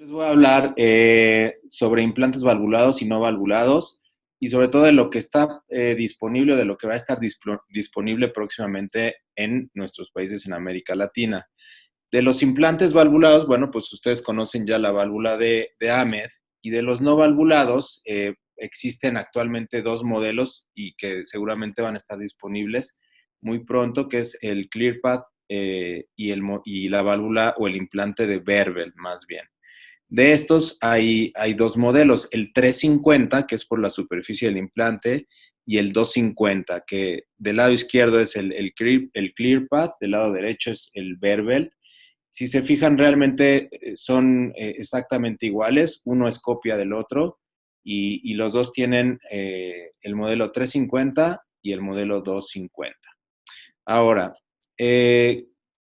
Les voy a hablar sobre implantes valvulados y no valvulados y sobre todo de lo que está disponible, de lo que va a estar disponible próximamente en nuestros países en América Latina. De los implantes valvulados, bueno, pues ustedes conocen ya la válvula de Ahmed, y de los no valvulados existen actualmente dos modelos y que seguramente van a estar disponibles muy pronto, que es el ClearPad y la válvula o el implante de Berbel, más bien. De estos hay dos modelos, el 350, que es por la superficie del implante, y el 250, que del lado izquierdo es el ClearPad, del lado derecho es el Berbel. Si se fijan, realmente son exactamente iguales, uno es copia del otro, y los dos tienen el modelo 350 y el modelo 250. Ahora,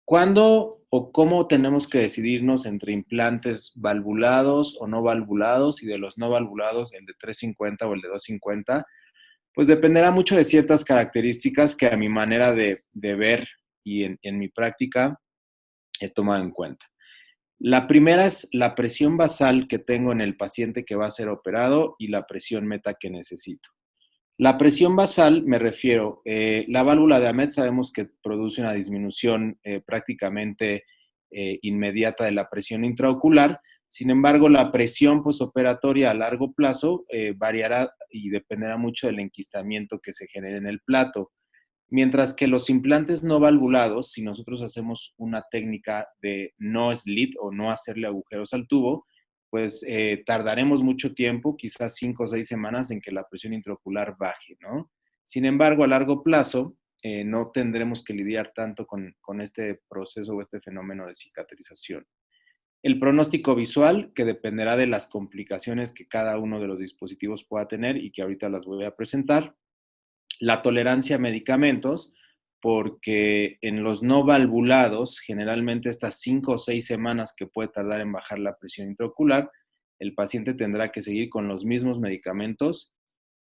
¿cuándo o cómo tenemos que decidirnos entre implantes valvulados o no valvulados, y de los no valvulados, el de 350 o el de 250? Pues dependerá mucho de ciertas características que a mi manera de ver y en mi práctica he tomado en cuenta. La primera es la presión basal que tengo en el paciente que va a ser operado y la presión meta que necesito. La presión basal, me refiero, la válvula de Ahmed sabemos que produce una disminución prácticamente inmediata de la presión intraocular. Sin embargo, la presión posoperatoria a largo plazo variará y dependerá mucho del enquistamiento que se genere en el plato. Mientras que los implantes no valvulados, si nosotros hacemos una técnica de no slit o no hacerle agujeros al tubo, pues tardaremos mucho tiempo, quizás 5 o 6 semanas, en que la presión intraocular baje, ¿no? Sin embargo, a largo plazo, no tendremos que lidiar tanto con este proceso o este fenómeno de cicatrización. El pronóstico visual, que dependerá de las complicaciones que cada uno de los dispositivos pueda tener y que ahorita las voy a presentar. La tolerancia a medicamentos, porque en los no valvulados, generalmente estas 5 o 6 semanas que puede tardar en bajar la presión intraocular, el paciente tendrá que seguir con los mismos medicamentos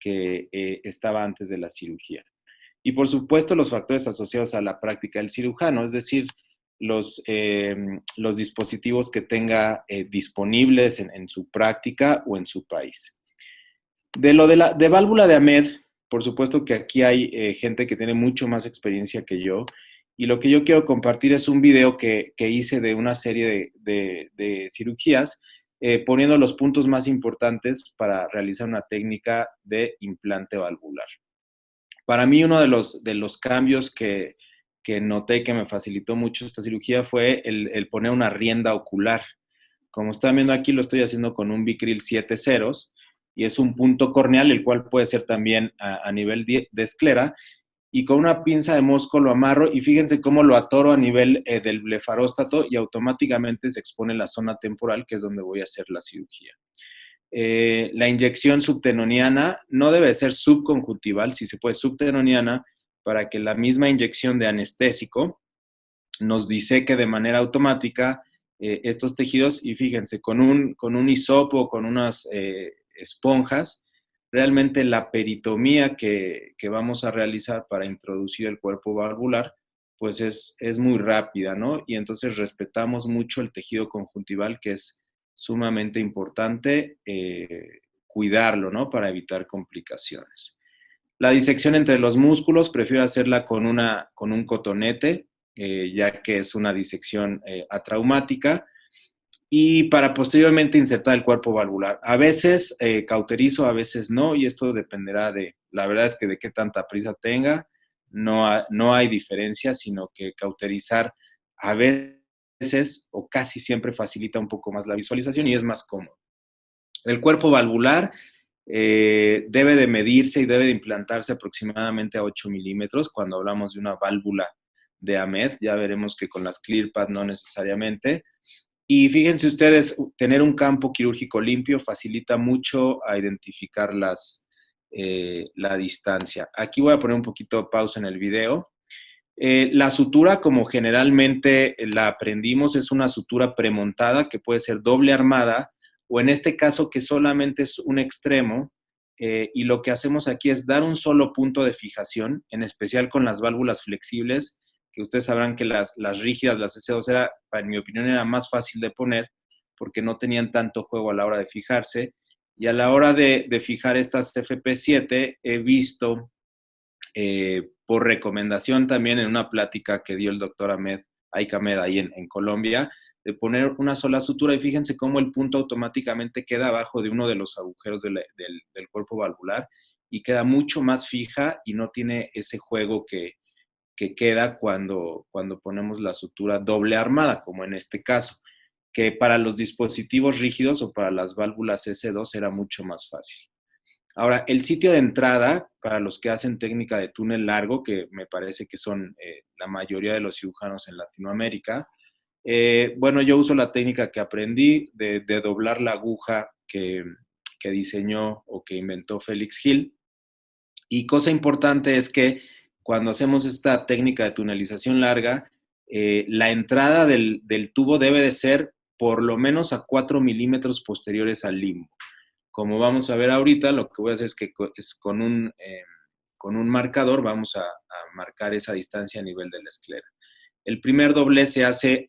que estaba antes de la cirugía. Y por supuesto los factores asociados a la práctica del cirujano, es decir, los dispositivos que tenga disponibles en su práctica o en su país. De válvula de Ahmed, por supuesto que aquí hay gente que tiene mucho más experiencia que yo, y lo que yo quiero compartir es un video que hice de una serie de cirugías, poniendo los puntos más importantes para realizar una técnica de implante valvular. Para mí uno de los cambios que noté que me facilitó mucho esta cirugía fue el poner una rienda ocular. Como están viendo aquí, lo estoy haciendo con un Vicryl 7 ceros, y es un punto corneal, el cual puede ser también a nivel de esclera, y con una pinza de mosco lo amarro, y fíjense cómo lo atoro a nivel del blefaróstato, y automáticamente se expone la zona temporal, que es donde voy a hacer la cirugía. La inyección subtenoniana no debe ser subconjuntival, si se puede subtenoniana, para que la misma inyección de anestésico nos diseque de manera automática estos tejidos, y fíjense, con un hisopo, con unas esponjas, realmente la peritomía que vamos a realizar para introducir el cuerpo valvular, pues es muy rápida, ¿no? Y entonces respetamos mucho el tejido conjuntival, que es sumamente importante cuidarlo, ¿no? Para evitar complicaciones. La disección entre los músculos, prefiero hacerla con un cotonete, ya que es una disección atraumática, y para posteriormente insertar el cuerpo valvular. A veces cauterizo, a veces no, y esto dependerá la verdad es que de qué tanta prisa tenga. No hay diferencia, sino que cauterizar a veces o casi siempre facilita un poco más la visualización y es más cómodo. El cuerpo valvular debe de medirse y debe de implantarse aproximadamente a 8 milímetros cuando hablamos de una válvula de Ahmed. Ya veremos que con las ClearPad no necesariamente. Y fíjense ustedes, tener un campo quirúrgico limpio facilita mucho a identificar la distancia. Aquí voy a poner un poquito de pausa en el video. La sutura, como generalmente la aprendimos, es una sutura premontada que puede ser doble armada, o en este caso que solamente es un extremo, y lo que hacemos aquí es dar un solo punto de fijación, en especial con las válvulas flexibles, que ustedes sabrán que las rígidas, las S2, en mi opinión, era más fácil de poner, porque no tenían tanto juego a la hora de fijarse. Y a la hora de fijar estas FP7, he visto, por recomendación también en una plática que dio el doctor Aik Ahmed ahí en Colombia, de poner una sola sutura y fíjense cómo el punto automáticamente queda abajo de uno de los agujeros del cuerpo valvular y queda mucho más fija y no tiene ese juego que queda cuando ponemos la sutura doble armada, como en este caso, que para los dispositivos rígidos o para las válvulas S2 era mucho más fácil. Ahora, el sitio de entrada, para los que hacen técnica de túnel largo, que me parece que son la mayoría de los cirujanos en Latinoamérica, bueno, yo uso la técnica que aprendí de doblar la aguja que diseñó o que inventó Félix Hill. Y cosa importante es que cuando hacemos esta técnica de tunelización larga, la entrada del tubo debe de ser por lo menos a 4 milímetros posteriores al limbo. Como vamos a ver ahorita, lo que voy a hacer es que con un marcador vamos a marcar esa distancia a nivel de la esclera. El primer doblez se hace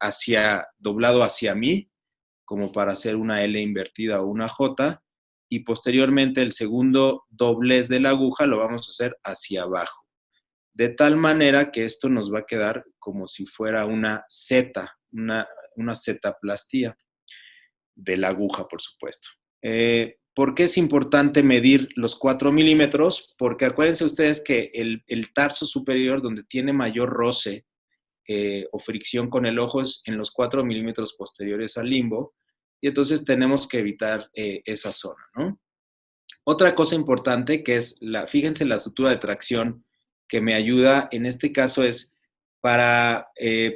doblado hacia mí, como para hacer una L invertida o una J, y posteriormente el segundo doblez de la aguja lo vamos a hacer hacia abajo. De tal manera que esto nos va a quedar como si fuera una Z, una Z-plastía de la aguja, por supuesto. ¿Por qué es importante medir los 4 milímetros? Porque acuérdense ustedes que el tarso superior, donde tiene mayor roce o fricción con el ojo, es en los 4 milímetros posteriores al limbo, y entonces tenemos que evitar esa zona, ¿no? Otra cosa importante que es, fíjense la sutura de tracción que me ayuda, en este caso es para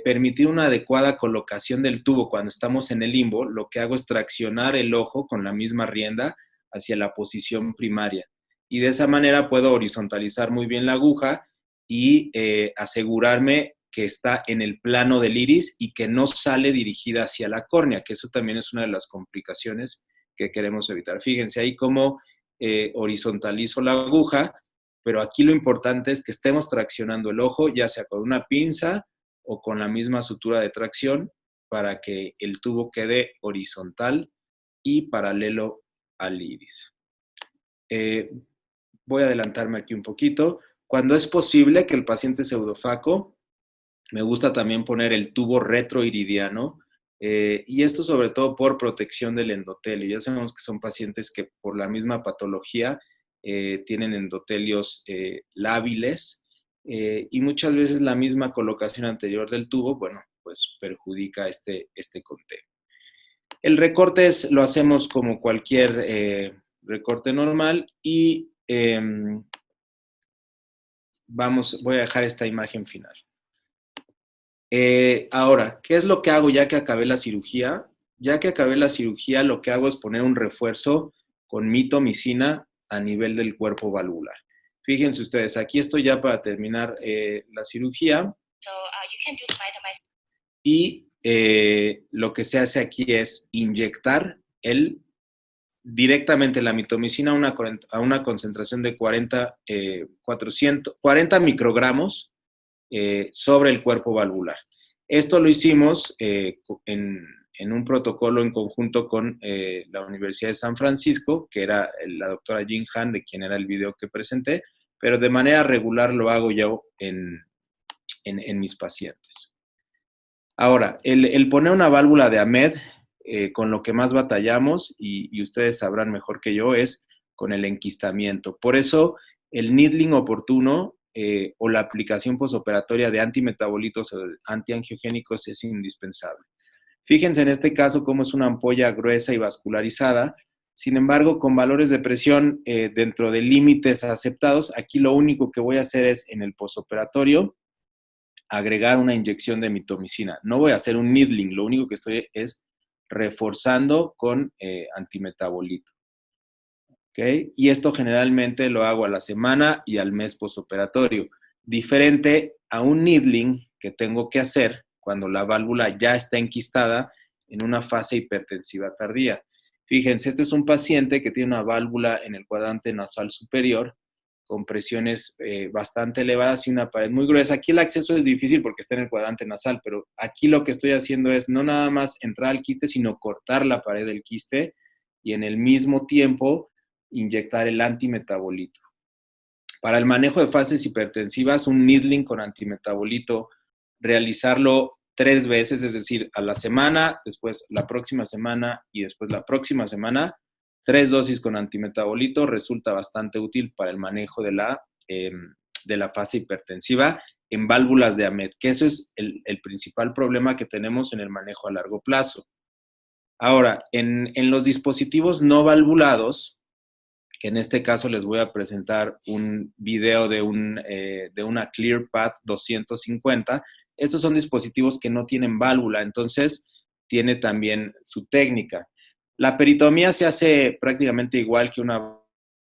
permitir una adecuada colocación del tubo cuando estamos en el limbo, lo que hago es traccionar el ojo con la misma rienda hacia la posición primaria. Y de esa manera puedo horizontalizar muy bien la aguja y asegurarme que está en el plano del iris y que no sale dirigida hacia la córnea, que eso también es una de las complicaciones que queremos evitar. Fíjense ahí cómo horizontalizo la aguja, pero aquí lo importante es que estemos traccionando el ojo, ya sea con una pinza o con la misma sutura de tracción, para que el tubo quede horizontal y paralelo al iris. Voy a adelantarme aquí un poquito. Cuando es posible que el paciente pseudofaco, me gusta también poner el tubo retroiridiano, y esto sobre todo por protección del endotelio. Ya sabemos que son pacientes que por la misma patología tienen endotelios lábiles, y muchas veces la misma colocación anterior del tubo, bueno, pues perjudica este conteo. El recorte lo hacemos como cualquier recorte normal y voy a dejar esta imagen final. Ahora, ¿qué es lo que hago ya que acabé la cirugía? Ya que acabé la cirugía, lo que hago es poner un refuerzo con mitomicina a nivel del cuerpo valvular. Fíjense ustedes, aquí estoy ya para terminar la cirugía. Y lo que se hace aquí es inyectar directamente la mitomicina a una concentración de 40 microgramos sobre el cuerpo valvular. Esto lo hicimos en un protocolo en conjunto con la Universidad de San Francisco, que era la doctora Jin Han, de quien era el video que presenté, pero de manera regular lo hago yo en mis pacientes. Ahora, el poner una válvula de Ahmed, con lo que más batallamos, y ustedes sabrán mejor que yo, es con el enquistamiento. Por eso, el needling oportuno o la aplicación posoperatoria de antimetabolitos o antiangiogénicos es indispensable. Fíjense en este caso cómo es una ampolla gruesa y vascularizada. Sin embargo, con valores de presión dentro de límites aceptados, aquí lo único que voy a hacer es en el posoperatorio agregar una inyección de mitomicina. No voy a hacer un needling, lo único que estoy es reforzando con antimetabolito. ¿Okay? Y esto generalmente lo hago a la semana y al mes posoperatorio. Diferente a un needling que tengo que hacer cuando la válvula ya está enquistada en una fase hipertensiva tardía. Fíjense, este es un paciente que tiene una válvula en el cuadrante nasal superior con presiones bastante elevadas y una pared muy gruesa. Aquí el acceso es difícil porque está en el cuadrante nasal, pero aquí lo que estoy haciendo es no nada más entrar al quiste, sino cortar la pared del quiste y en el mismo tiempo inyectar el antimetabolito. Para el manejo de fases hipertensivas, un needling con antimetabolito, realizarlo 3 veces, es decir, a la semana, después la próxima semana y después la próxima semana, 3 dosis con antimetabolito resulta bastante útil para el manejo de la fase hipertensiva en válvulas de AMED, que eso es el principal problema que tenemos en el manejo a largo plazo. Ahora, en los dispositivos no valvulados, que en este caso les voy a presentar un video de una ClearPath 250. Estos son dispositivos que no tienen válvula, entonces tiene también su técnica. La peritomía se hace prácticamente igual que una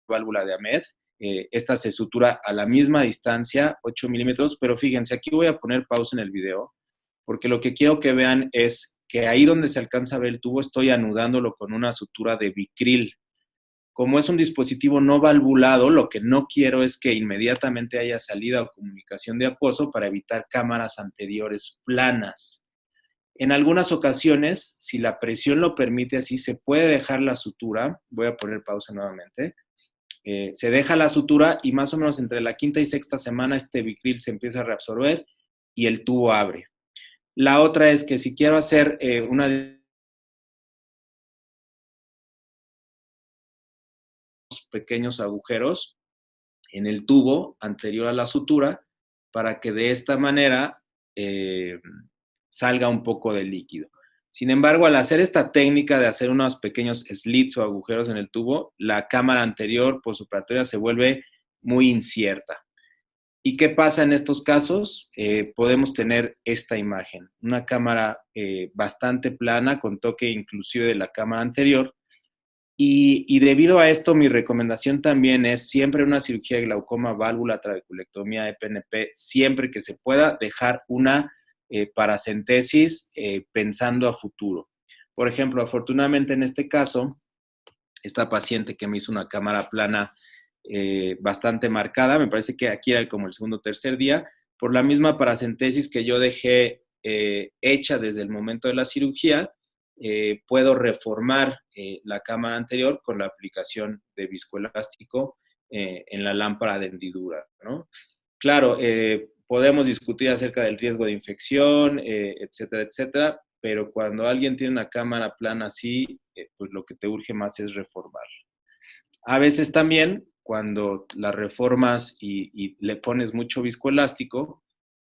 válvula de AMED. Esta se sutura a la misma distancia, 8 milímetros, pero fíjense, aquí voy a poner pausa en el video, porque lo que quiero que vean es que ahí donde se alcanza a ver el tubo, estoy anudándolo con una sutura de Vicryl. Como es un dispositivo no valvulado, lo que no quiero es que inmediatamente haya salida o comunicación de acuoso para evitar cámaras anteriores planas. En algunas ocasiones, si la presión lo permite así, se puede dejar la sutura. Voy a poner pausa nuevamente. Se deja la sutura y más o menos entre la quinta y sexta semana este Vicryl se empieza a reabsorber y el tubo abre. La otra es que si quiero hacer una pequeños agujeros en el tubo anterior a la sutura para que de esta manera salga un poco de líquido. Sin embargo, al hacer esta técnica de hacer unos pequeños slits o agujeros en el tubo, la cámara anterior postoperatoria se vuelve muy incierta. ¿Y qué pasa en estos casos? Podemos tener esta imagen, una cámara bastante plana con toque inclusive de la cámara anterior. Y debido a esto, mi recomendación también es siempre una cirugía de glaucoma, válvula, trabeculectomía, EPNP, siempre que se pueda dejar una paracentesis pensando a futuro. Por ejemplo, afortunadamente en este caso, esta paciente que me hizo una cámara plana bastante marcada, me parece que aquí era como el segundo o tercer día, por la misma paracentesis que yo dejé hecha desde el momento de la cirugía, puedo reformar la cámara anterior con la aplicación de viscoelástico en la lámpara de hendidura, ¿no? Claro, podemos discutir acerca del riesgo de infección, etcétera, etcétera, pero cuando alguien tiene una cámara plana así, pues lo que te urge más es reformarla. A veces también, cuando la reformas y le pones mucho viscoelástico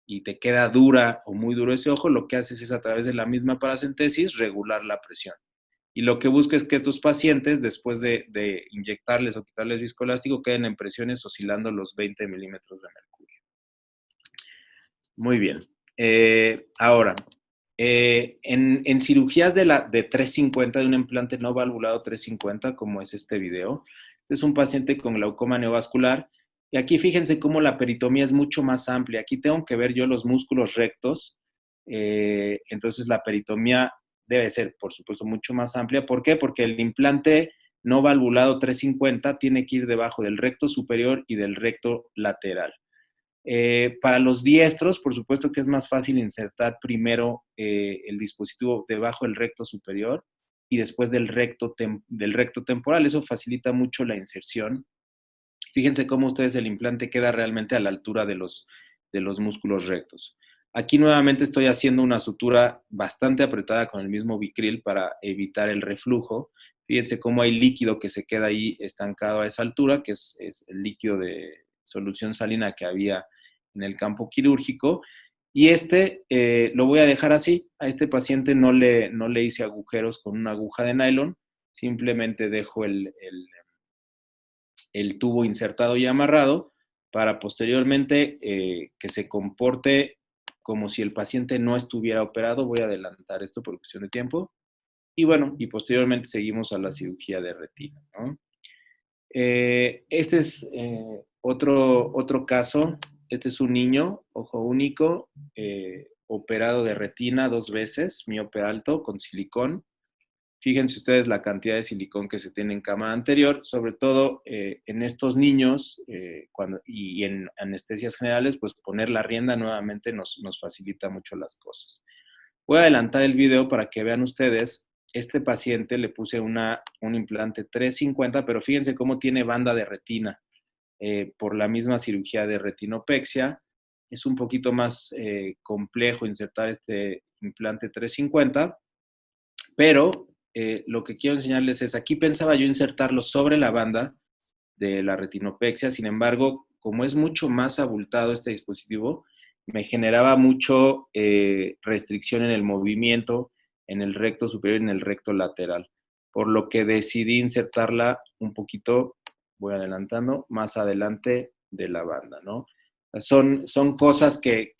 y te queda dura o muy duro ese ojo, lo que haces es a través de la misma paracentesis regular la presión. Y lo que busca es que estos pacientes, después de inyectarles o quitarles viscoelástico, queden en presiones oscilando los 20 milímetros de mercurio. Muy bien. Ahora, en cirugías de 350, de un implante no valvulado 350, como es este video, este es un paciente con glaucoma neovascular. Y aquí fíjense cómo la peritomía es mucho más amplia. Aquí tengo que ver yo los músculos rectos. Entonces la peritomía debe ser, por supuesto, mucho más amplia. ¿Por qué? Porque el implante no valvulado 350 tiene que ir debajo del recto superior y del recto lateral. Para los diestros, por supuesto que es más fácil insertar primero el dispositivo debajo del recto superior y después del recto temporal. Eso facilita mucho la inserción. Fíjense cómo ustedes el implante queda realmente a la altura de los músculos rectos. Aquí nuevamente estoy haciendo una sutura bastante apretada con el mismo Vicryl para evitar el reflujo. Fíjense cómo hay líquido que se queda ahí estancado a esa altura, que es el líquido de solución salina que había en el campo quirúrgico. Y lo voy a dejar así. A este paciente no le hice agujeros con una aguja de nylon, simplemente dejo el tubo insertado y amarrado para posteriormente que se comporte como si el paciente no estuviera operado. Voy a adelantar esto por cuestión de tiempo. Y bueno, y posteriormente seguimos a la cirugía de retina, ¿no? Este es otro caso. Este es un niño, ojo único, operado de retina 2 veces, miope alto, con silicón. fíjense ustedes la cantidad de silicón que se tiene en cámara anterior, sobre todo en estos niños y en anestesias generales, pues poner la rienda nuevamente nos facilita mucho las cosas. Voy a adelantar el video para que vean ustedes. Este paciente le puse un implante 350, pero fíjense cómo tiene banda de retina por la misma cirugía de retinopexia. Es un poquito más complejo insertar este implante 350, pero lo que quiero enseñarles es, aquí pensaba yo insertarlo sobre la banda de la retinopexia, sin embargo, como es mucho más abultado este dispositivo, me generaba mucho restricción en el movimiento, en el recto superior y en el recto lateral, por lo que decidí insertarla un poquito, voy adelantando, más adelante de la banda, ¿no? Son cosas que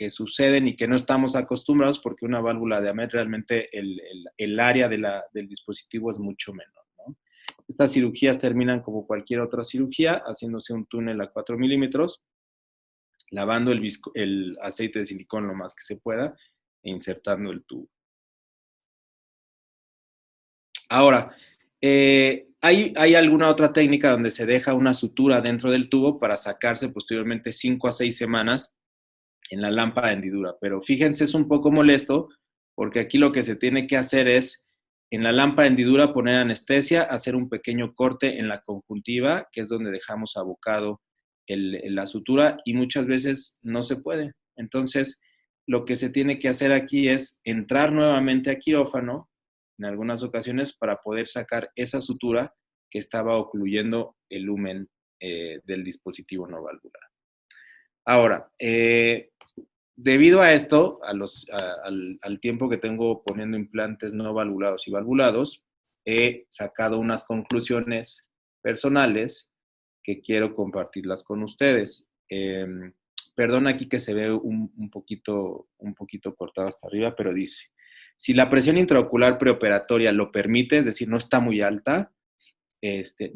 suceden y que no estamos acostumbrados porque una válvula de AMED realmente el área del dispositivo es mucho menor, ¿no? Estas cirugías terminan como cualquier otra cirugía, haciéndose un túnel a 4 milímetros, lavando el aceite de silicón lo más que se pueda e insertando el tubo. Ahora, ¿hay alguna otra técnica donde se deja una sutura dentro del tubo para sacarse posteriormente 5 a 6 semanas en la lámpara de hendidura? Pero fíjense, es un poco molesto porque aquí lo que se tiene que hacer es en la lámpara de hendidura poner anestesia, hacer un pequeño corte en la conjuntiva, que es donde dejamos abocado la sutura, y muchas veces no se puede. Entonces, lo que se tiene que hacer aquí es entrar nuevamente a quirófano en algunas ocasiones para poder sacar esa sutura que estaba ocluyendo el lumen del dispositivo no valvular. Ahora, debido a esto, al tiempo que tengo poniendo implantes no valvulados y valvulados, he sacado unas conclusiones personales que quiero compartirlas con ustedes. Perdón aquí que se ve un poquito cortado hasta arriba, pero dice, si la presión intraocular preoperatoria lo permite, es decir, no está muy alta,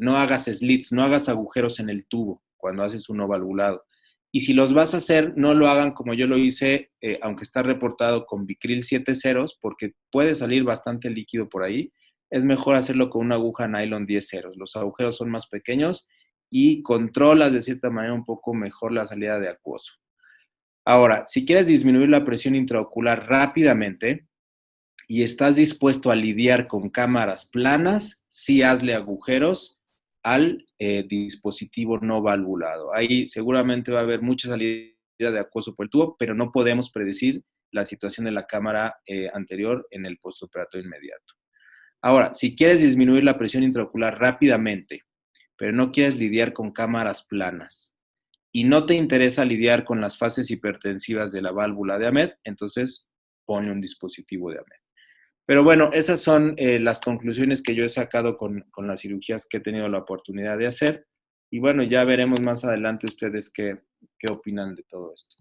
no hagas slits, no hagas agujeros en el tubo cuando haces uno valvulado. Y si los vas a hacer, no lo hagan como yo lo hice, aunque está reportado con Vicryl 7 ceros, porque puede salir bastante líquido por ahí. Es mejor hacerlo con una aguja nylon 10 ceros. Los agujeros son más pequeños y controlas de cierta manera un poco mejor la salida de acuoso. Ahora, si quieres disminuir la presión intraocular rápidamente y estás dispuesto a lidiar con cámaras planas, sí hazle agujeros al dispositivo no valvulado. Ahí seguramente va a haber mucha salida de acuoso por el tubo, pero no podemos predecir la situación de la cámara anterior en el postoperatorio inmediato. Ahora, si quieres disminuir la presión intraocular rápidamente, pero no quieres lidiar con cámaras planas y no te interesa lidiar con las fases hipertensivas de la válvula de AMED, entonces pone un dispositivo de AMED. Pero bueno, esas son las conclusiones que yo he sacado con las cirugías que he tenido la oportunidad de hacer. Y bueno, ya veremos más adelante ustedes qué opinan de todo esto.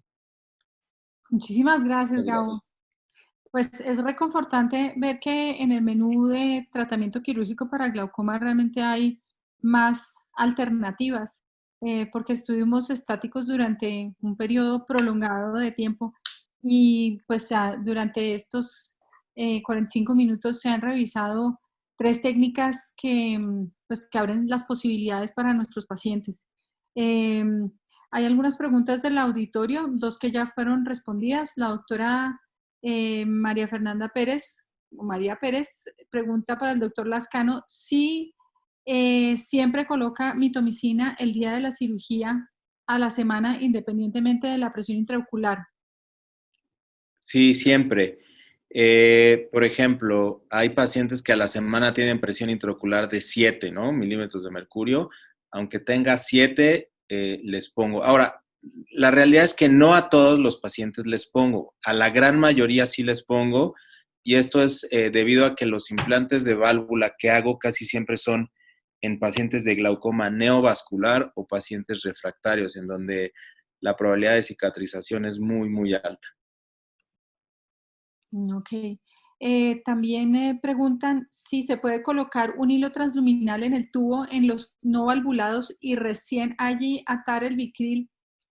Muchísimas gracias, Muchas Gabo. gracias. Pues es reconfortante ver que en el menú de tratamiento quirúrgico para glaucoma realmente hay más alternativas, porque estuvimos estáticos durante un periodo prolongado de tiempo y pues durante estos 45 minutos se han revisado tres técnicas que, pues, que abren las posibilidades para nuestros pacientes. Em, Hay algunas preguntas del auditorio, dos que ya fueron respondidas. La doctora María Fernanda Pérez, o María Pérez, pregunta para el doctor Lascano si siempre coloca mitomicina el día de la cirugía a la semana, independientemente de la presión intraocular. Sí, siempre. Por ejemplo, hay pacientes que a la semana tienen presión intraocular de 7, ¿no? Milímetros de mercurio. Aunque tenga 7, les pongo. Ahora, la realidad es que no a todos los pacientes les pongo. A la gran mayoría sí les pongo. Y esto es debido a que los implantes de válvula que hago casi siempre son en pacientes de glaucoma neovascular o pacientes refractarios, en donde la probabilidad de cicatrización es muy, muy alta. Ok. También preguntan si se puede colocar un hilo transluminal en el tubo en los no valvulados y recién allí atar el Vicryl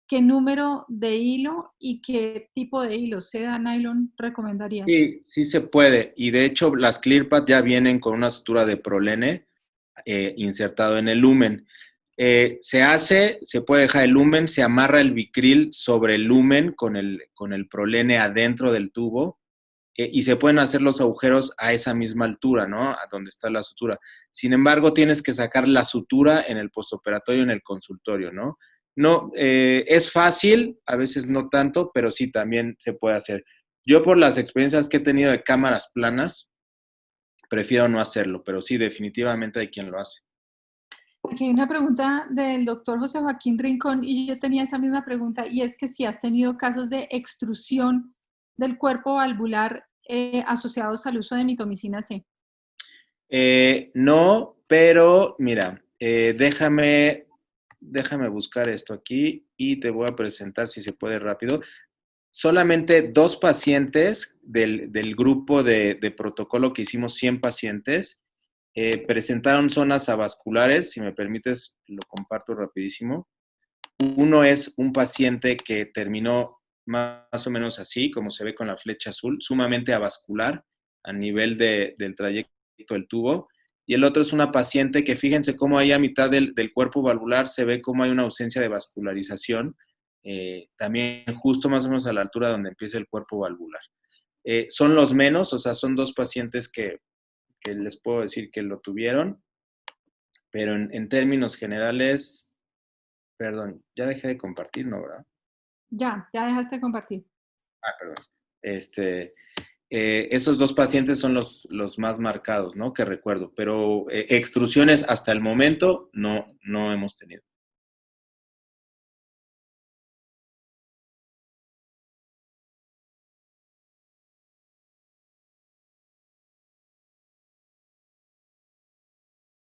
qué número de hilo y qué tipo de hilo, seda, nylon, recomendarías? Sí, sí se puede. Y de hecho, las ClearPad ya vienen con una sutura de prolene insertado en el lumen. Se puede dejar el lumen, se amarra el Vicryl sobre el lumen con el prolene adentro del tubo y se pueden hacer los agujeros a esa misma altura, ¿no? A donde está la sutura. Sin embargo, tienes que sacar la sutura en el postoperatorio, en el consultorio, ¿no? No, es fácil, a veces no tanto, pero sí también se puede hacer. Yo por las experiencias que he tenido de cámaras planas, prefiero no hacerlo, pero sí, definitivamente hay quien lo hace. Aquí hay una pregunta del doctor José Joaquín Rincón y yo tenía esa misma pregunta y es que si has tenido casos de extrusión del cuerpo valvular asociados al uso de mitomicina C. No, pero mira, déjame buscar esto aquí y te voy a presentar si se puede rápido. Solamente 2 pacientes del grupo de protocolo que hicimos 100 pacientes presentaron zonas avasculares. Si me permites, lo comparto rapidísimo. Uno es un paciente que terminó más o menos así, como se ve con la flecha azul, sumamente avascular a nivel del trayecto del tubo. Y el otro es una paciente que fíjense cómo ahí a mitad del cuerpo valvular se ve cómo hay una ausencia de vascularización, también justo más o menos a la altura donde empieza el cuerpo valvular. Son los menos, o sea, son 2 pacientes que les puedo decir que lo tuvieron, pero en términos generales, perdón, ya dejé de compartir, ¿no, verdad? Ya dejaste de compartir. Ah, perdón. Este, esos 2 pacientes son los más marcados, ¿no? Que recuerdo, pero extrusiones hasta el momento no hemos tenido.